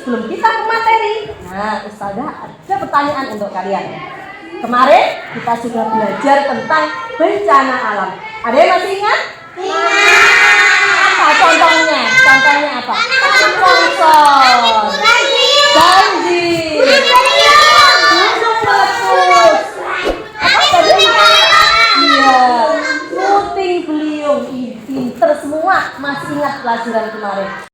sebelum kita ke materi, nah Ustazah ada pertanyaan untuk kalian. Kemarin kita sudah belajar tentang bencana alam. Ada yang masih ingat? Apa contohnya? Contohnya apa? Longsor, banjir, gunung meletus, apa tadi? Iya, puting beliung. Pinter semua, masih ingat pelajaran kemarin.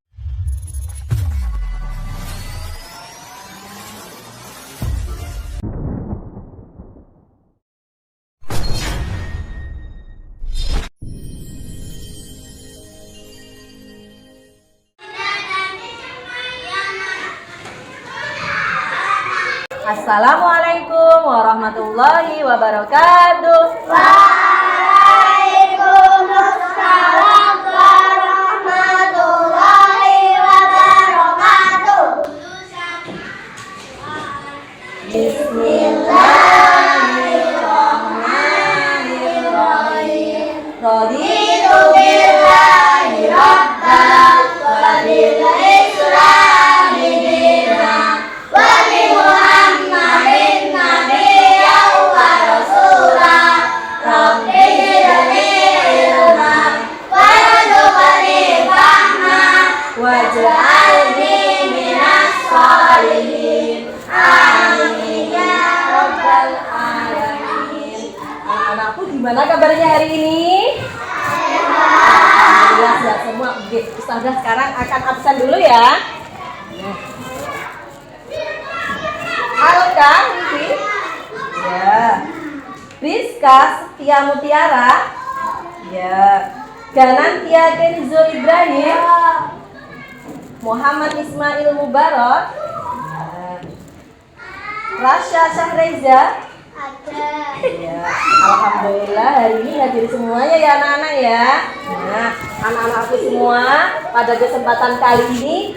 Assalamualaikum warahmatullahi wabarakatuh. Waalaikumsalam warahmatullahi wabarakatuh. Bismillahirrahmanirrahim. Raditu billahi rabban wa bil islami dinan wa bi Muhammadin nabiyyan wa rasulan. Rabbi zidni ilman warzuqni fahman waj'alni minas sholihin. Amin ya rabbal alamin. Anak-anakku gimana kabarnya hari ini? Alhamdulillah sehat semua. Oke, Ustazah sekarang akan absen dulu ya. Alka, Vivi. Ya. Rizka Setia Mutiara. Ya. Ganantia Kenzo Ibrahim. Muhammad Ismail Mubarak. Ya. Rasya Syahreza. Ya, alhamdulillah hari ini hadir semuanya ya anak-anak ya. Nah, anak-anakku semua, pada kesempatan kali ini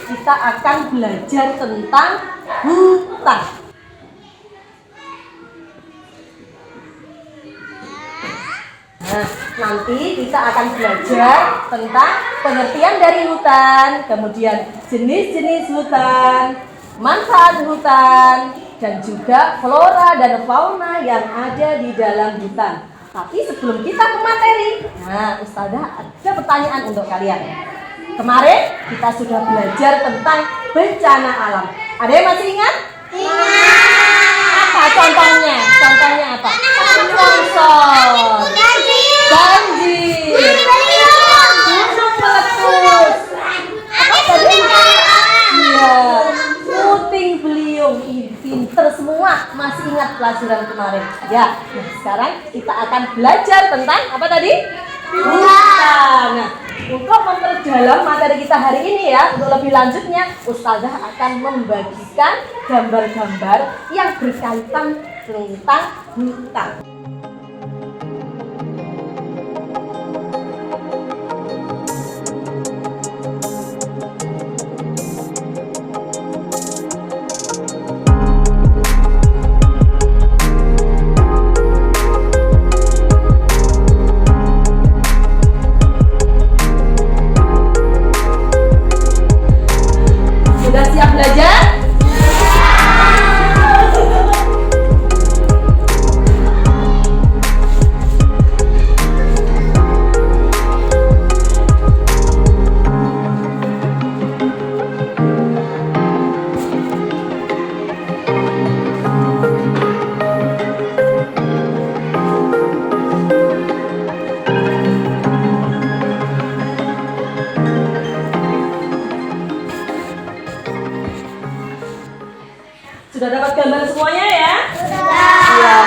kita akan belajar tentang hutan. Nah, nanti kita akan belajar tentang pengertian dari hutan, kemudian jenis-jenis hutan, manfaat hutan, dan juga flora dan fauna yang ada di dalam hutan. Tapi sebelum kita ke materi, nah Ustazah ada pertanyaan untuk kalian. Kemarin kita sudah belajar tentang bencana alam. Ada yang masih ingat? Apa contohnya? Contohnya apa? Longsor, banjir, gunung meletus, apa tadi? Iya, puting beliung. Pinter semua, masih ingat pelajaran kemarin. Ya, nah sekarang kita akan belajar tentang apa tadi? Hutan. Nah, untuk memperdalam materi kita hari ini ya, untuk lebih lanjutnya, Ustazah akan membagikan gambar-gambar yang berkaitan tentang hutan. Sudah siap belajar? Sudah dapat gambar semuanya ya? Sudah. Ya.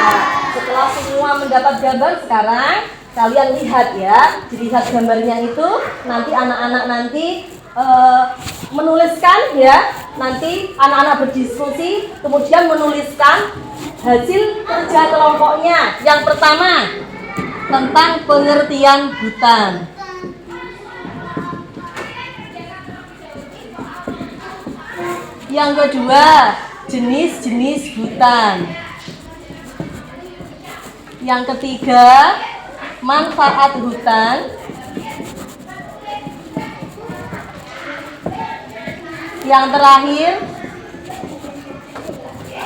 Setelah semua mendapat gambar, sekarang kalian lihat ya. Dilihat gambarnya itu, nanti anak-anak menuliskan ya. Nanti anak-anak berdiskusi, kemudian menuliskan hasil kerja kelompoknya. Yang pertama, tentang pengertian hutan. Yang kedua, jenis-jenis hutan. Yang ketiga, manfaat hutan. Yang terakhir,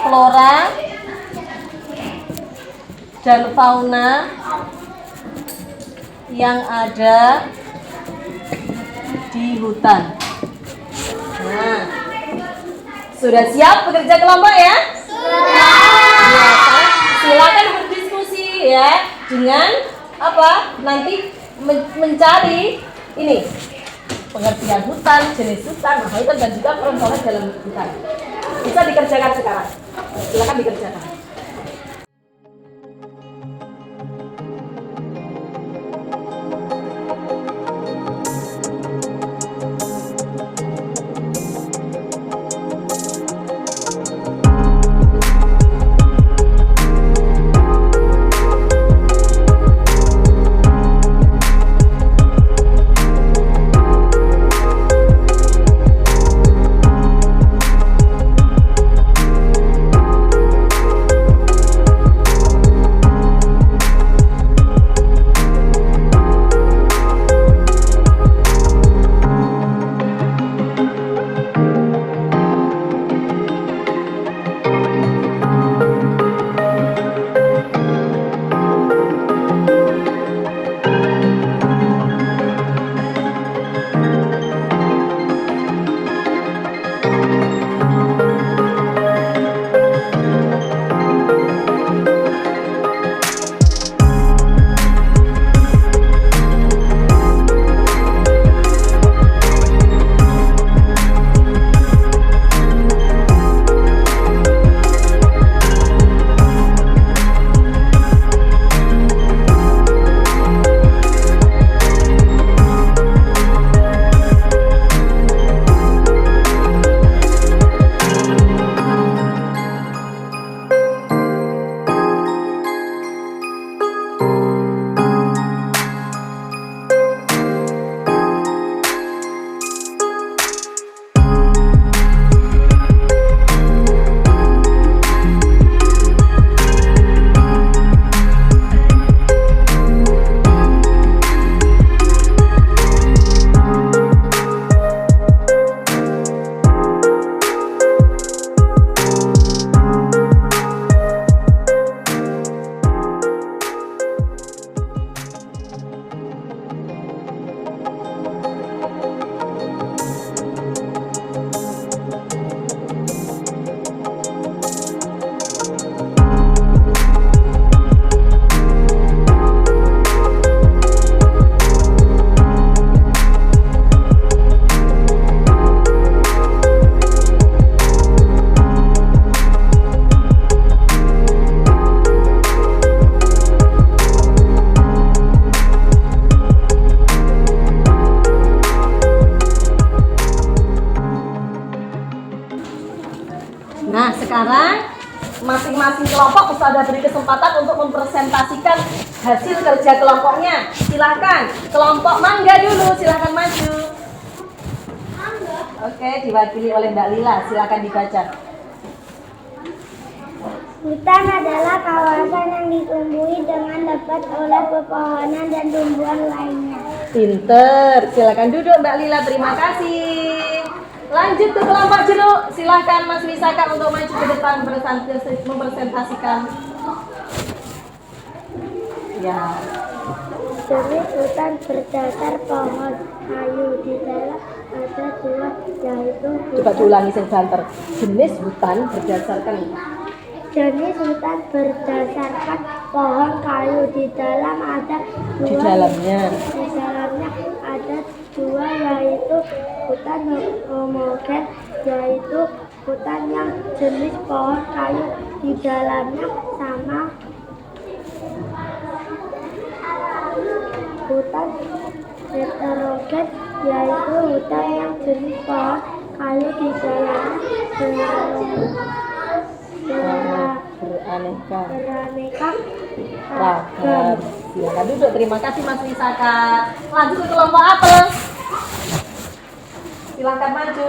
flora dan fauna yang ada di hutan. Nah, sudah siap bekerja kelompok ya? Sudah. Silakan berdiskusi ya dengan apa? Nanti mencari ini pengertian hutan, jenis hutan, mahal hutan dan juga permasalahan dalam hutan. Bisa dikerjakan sekarang. Silakan dikerjakan. Nah, sekarang masing-masing kelompok Ustazah beri kesempatan untuk mempresentasikan hasil kerja kelompoknya. Silakan, kelompok mangga dulu, silakan maju. Oke, diwakili oleh Mbak Lila, silakan dibaca. Hutan adalah kawasan yang ditumbuhi dengan lebat oleh pepohonan dan tumbuhan lainnya. Pinter, silakan duduk Mbak Lila, terima kasih. Lanjut ke kelompok jeruk, silakan Mas Wisaka untuk maju ke depan mempresentasikan. Ya. Jenis hutan berdasar pohon kayu di dalam ada dua, yaitu Coba diulangi sing banter. Jenis hutan berdasarkan jenis hutan berdasarkan pohon kayu di dalam ada dua. di dalamnya. Di dalamnya ada dua, yaitu hutan homogen, yaitu hutan yang jenis pohon kayu di dalamnya sama. Hutan heterogen, yaitu hutan yang jenis pohon kayu di dalamnya Beraneka ragam. ragam. Silakan duduk. Terima kasih Mas Wisaka. Lanjut ke kelompok apel. Silakan maju.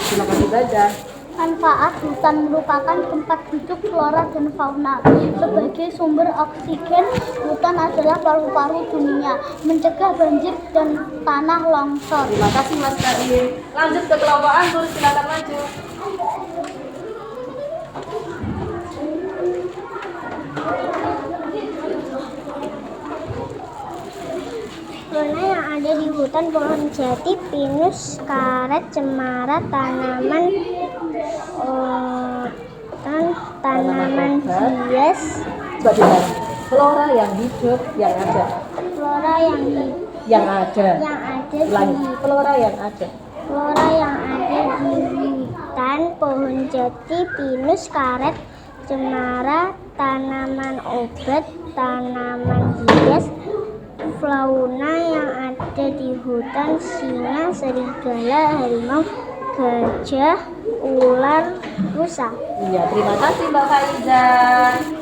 Silakan dibaca. Manfaat hutan merupakan tempat hidup flora dan fauna. Sebagai sumber oksigen, hutan adalah paru-paru dunia, mencegah banjir dan tanah longsor. Terima kasih Mas Karim. Lanjut ke kelompok anggur, silakan maju. Fauna yang ada di hutan: pohon jati, pinus, karet, cemara, tanaman hias. Bagaimana? Flora yang hidup yang ada. Flora Yang ada. di Flora yang ada. flora yang ada di hutan: pohon jati, pinus, karet, cemara, tanaman obat, tanaman hias. Fauna yang ada di hutan: singa, serigala, harimau, gajah, ular, rusa. Iya, terima kasih Mbak Faiza.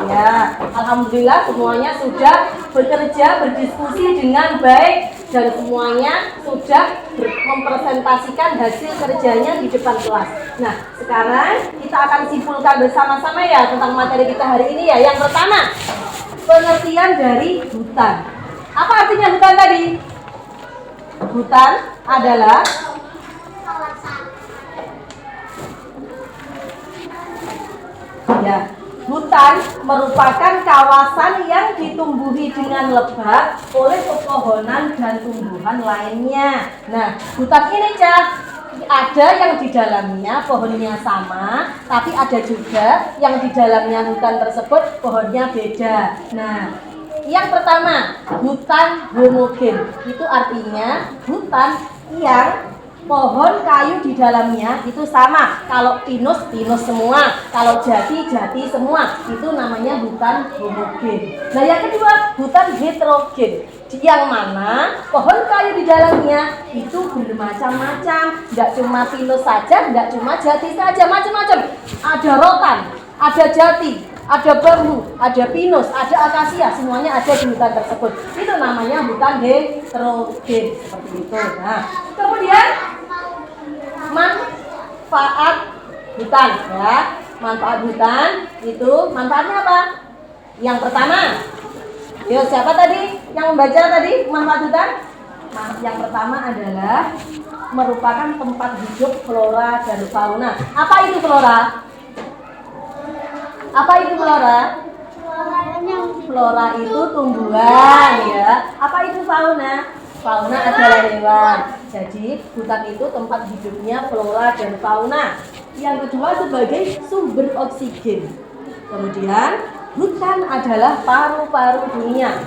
Ya, alhamdulillah semuanya sudah bekerja, berdiskusi dengan baik dan semuanya sudah mempresentasikan hasil kerjanya di depan kelas. Nah, sekarang kita akan simpulkan bersama-sama ya tentang materi kita hari ini ya. Yang pertama, pengertian dari hutan. Apa artinya hutan tadi? Hutan adalah ya, hutan merupakan kawasan yang ditumbuhi dengan lebat oleh pepohonan dan tumbuhan lainnya. Nah, hutan ini ada yang di dalamnya pohonnya sama, tapi ada juga yang di dalamnya hutan tersebut pohonnya beda. Nah, yang pertama, hutan homogen. Itu artinya hutan yang pohon kayu di dalamnya itu sama. Kalau pinus, pinus semua. Kalau jati, jati semua. Itu namanya hutan homogen. Nah, yang kedua, hutan heterogen. Yang mana pohon kayu di dalamnya itu bermacam-macam. Tidak cuma pinus saja, tidak cuma jati saja, macam-macam. Ada rotan, ada jati, ada bambu, ada pinus, ada akasia, semuanya ada di hutan tersebut. Itu namanya hutan heterogen, seperti itu. Nah, kemudian manfaat hutan ya. Manfaat hutan itu manfaatnya apa? Yang pertama, yuk siapa tadi yang membaca tadi manfaat hutan? Yang pertama adalah merupakan tempat hidup flora dan fauna. Apa itu flora? Apa itu flora? Flora itu tumbuhan ya. Apa itu fauna? Fauna adalah hewan. Jadi hutan itu tempat hidupnya flora dan fauna. Yang kedua sebagai sumber oksigen. Kemudian hutan adalah paru-paru dunia.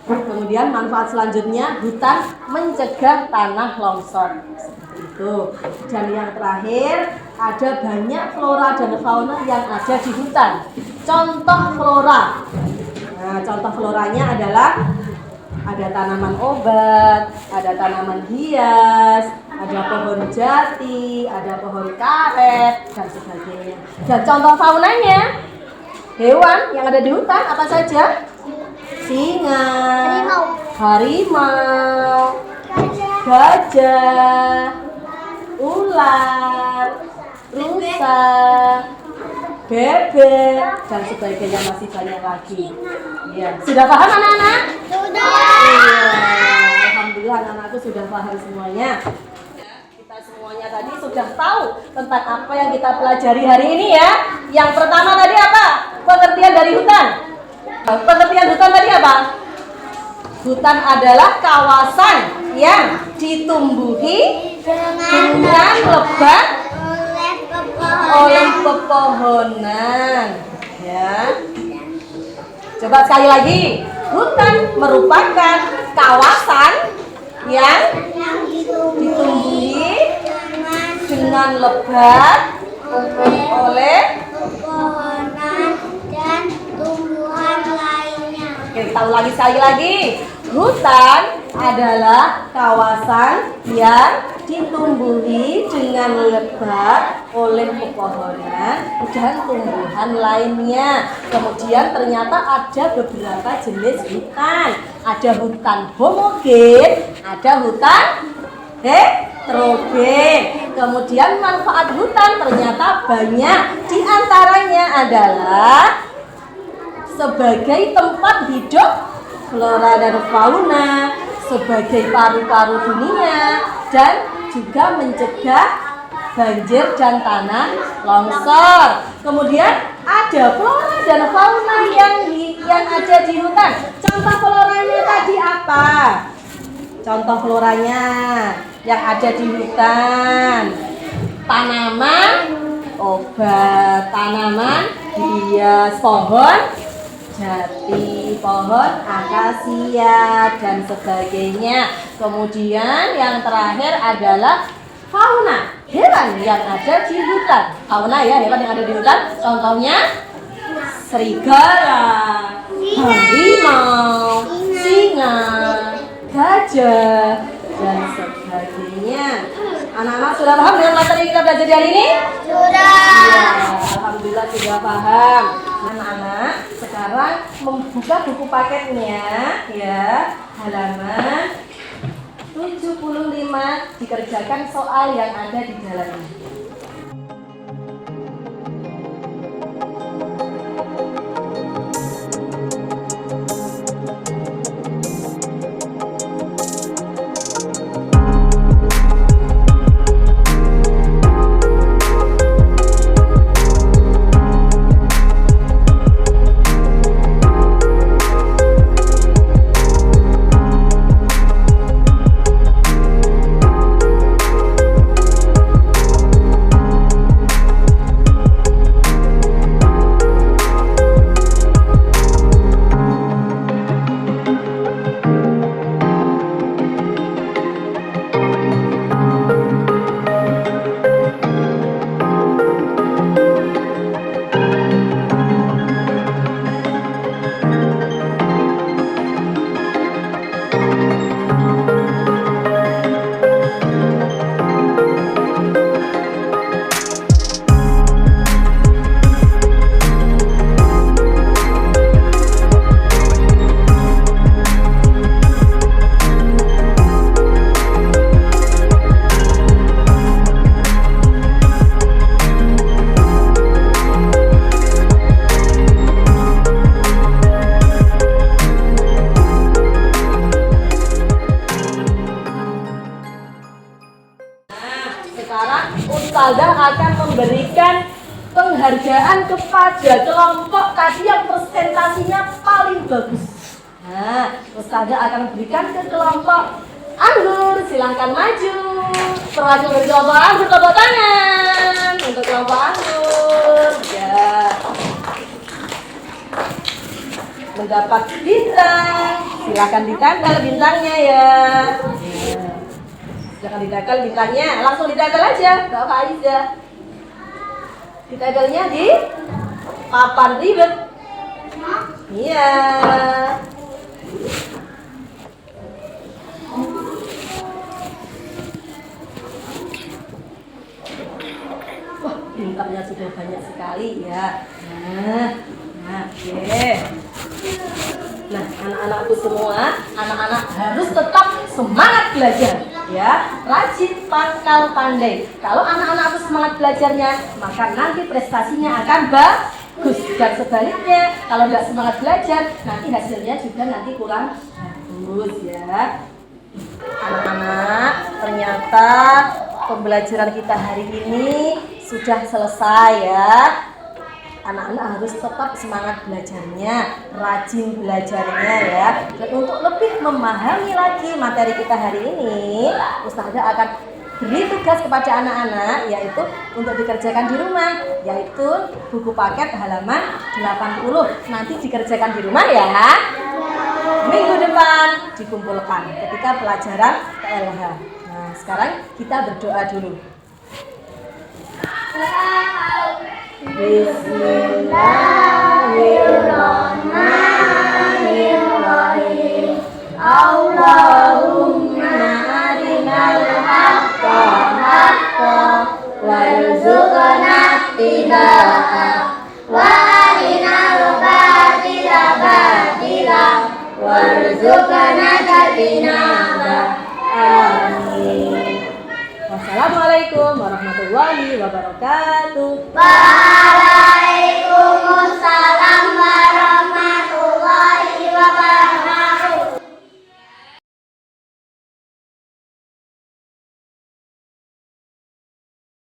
Kemudian manfaat selanjutnya hutan mencegah tanah longsor. Seperti itu. Dan yang terakhir ada banyak flora dan fauna yang ada di hutan. Contoh flora. Nah, contoh floranya adalah ada tanaman obat, ada tanaman hias, ada pohon jati, ada pohon karet, dan sebagainya. Dan contoh faunanya, hewan yang ada di hutan apa saja? Singa, harimau, gajah, ular, rusa, bebek, dan sebagainya, masih banyak lagi. Ya, sudah paham anak-anak? Sudah. Iya, alhamdulillah anak-anakku sudah paham semuanya. Kita semuanya tadi sudah tahu tentang apa yang kita pelajari hari ini ya. Yang pertama tadi apa? Pengertian dari hutan. Pengertian hutan tadi apa? Hutan adalah kawasan yang ditumbuhi dengan lebat oleh pepohonan. Ya. Coba sekali lagi. Hutan merupakan kawasan yang ditumbuhi dengan lebat oleh pepohonan dan tumbuhan lainnya. Oke, kita ulangi sekali lagi. Hutan adalah kawasan yang ditumbuhi dengan lebat oleh pepohonan dan tumbuhan lainnya. Kemudian ternyata ada beberapa jenis hutan. Ada hutan homogen, ada hutan heterogen. Kemudian manfaat hutan ternyata banyak. Di antaranya adalah sebagai tempat hidup flora dan fauna, sebagai paru-paru dunia, dan juga mencegah banjir dan tanah longsor. Kemudian ada flora dan fauna yang ada di hutan. Contoh floranya tadi apa? Contoh floranya yang ada di hutan, tanaman obat, tanaman hias, pohon jati, pohon akasia, dan sebagainya. Kemudian yang terakhir adalah fauna, hewan yang ada di hutan. Fauna ya, hewan yang ada di hutan. Contohnya serigala, harimau, singa, gajah, dan sebagainya. Anak-anak sudah paham dengan materi yang kita belajar hari ini? Sudah. Ya, alhamdulillah sudah paham. Anak-anak sekarang membuka buku paketnya ya, halaman 75, dikerjakan soal yang ada di dalamnya. Ustazah akan memberikan penghargaan kepada kelompok tadi yang presentasinya paling bagus. Nah, Ustazah akan berikan ke kelompok Anggur. Silahkan maju. Perwakilan dari kelompok Anggur, tepuk tangan untuk kelompok Anggur. Ya. Mendapat bintang. Silahkan ditanggal bintangnya ya. Jangan ditempel bintangnya, langsung ditempel aja, gak apa aja. Ditempelnya di papan ribet. Iya. Wah, bintangnya sudah banyak sekali ya. Nah, oke. Nah, anak-anakku semua, anak-anak harus tetap semangat belajar. Ya, rajin, pangkal, pandai. Kalau anak-anak semangat belajarnya, maka nanti prestasinya akan bagus. Dan sebaliknya, kalau nggak semangat belajar, nanti hasilnya juga nanti kurang bagus ya. Anak-anak, ternyata pembelajaran kita hari ini sudah selesai ya. Anak-anak harus tetap semangat belajarnya, rajin belajarnya ya. Dan untuk lebih memahami lagi materi kita hari ini, Ustazah akan beri tugas kepada anak-anak, yaitu untuk dikerjakan di rumah, yaitu buku paket halaman 80. Nanti dikerjakan di rumah ya. Minggu depan dikumpulkan ketika pelajaran PLH. Nah, sekarang kita berdoa dulu. Bismillahirrahmanirrahim. Allahumma arinal haqqa haqqan warzuqna ittiba'ah wa arinal batila batilan warzuqna ijtinabah. Amin. Wassalamualaikum warahmatullahi wabarakatuh. Waalaikumsalam.